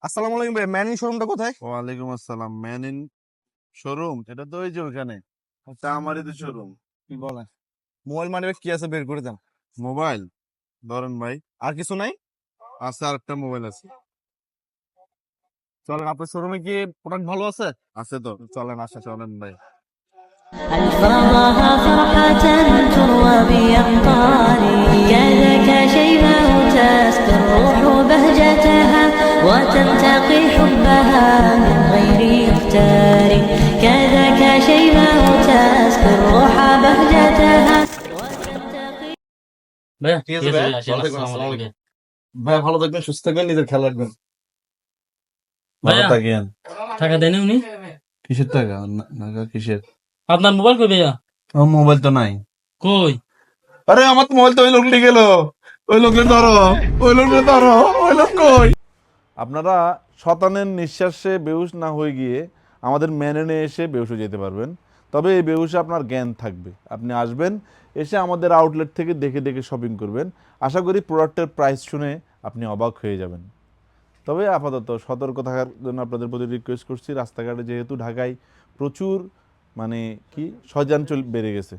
আসসালামু আলাইকুম ভাই, ম্যানিং শোরুমটা কোথায়? ওয়ালাইকুম আসসালাম। ম্যান ইন শোরুম, এটা তো ওই যে ওখানে, এটা আমারই তো শোরুম। কি বলেন? মোবাইল মানে কি আছে বের করে দেন। মোবাইল ধরেন ভাই, আর কিছু নাই? আছে আর একটা মোবাইল আছে। চলেন, আপনার শোরুমে কি প্রোডাক্ট ভালো আছে? আছে তো, চলেন, আসা। চলেন ভাই। الفرحة فرحة تروى بأمطاري يا ذاك شيماء تسكن الروح بهجتها وتنتقي حبها من غير اختار كذاك شيماء تسكن الروح بهجتها وتنتقي ভাইয়া ঠিক আছে ভাই, ভালো থাকবেন, আসসালামু আলাইকুম। ভাই ভালো থাকবেন, সুস্থ থাকবেন, নিজের খেয়াল রাখবেন। ভালো ভাইয়া থাকেন। টাকা দেন উনি? কিসের টাকা? নাগা কিসের? আপনার মোবাইল কই ভাইয়া? আমার মোবাইল তো নাই। কই? আরে আমার তো মোবাইল তো ওই লোক নিয়ে গেল। ওই লোককে ধরো, ওই লোককে ধরো, ওই লোক কই? আপনারা শতানের নিঃশ্বাসে বেহুশ না হয়ে গিয়ে আমাদের মেনে এসে বেহুশ হয়ে যেতে পারবেন। তবে এই বেহুশে আপনার জ্ঞান থাকবে। আপনি আসবেন, এসে আমাদের আউটলেট থেকে দেখে দেখে শপিং করবেন। আশা করি প্রোডাক্টের প্রাইস শুনে আপনি অবাক হয়ে যাবেন। তবে আপাতত সতর্ক থাকার জন্য আপনাদের প্রতি রিকোয়েস্ট করছি, রাস্তাঘাটে যেহেতু ঢাকায় প্রচুর মানে কি শয়তান বেড়ে গেছে।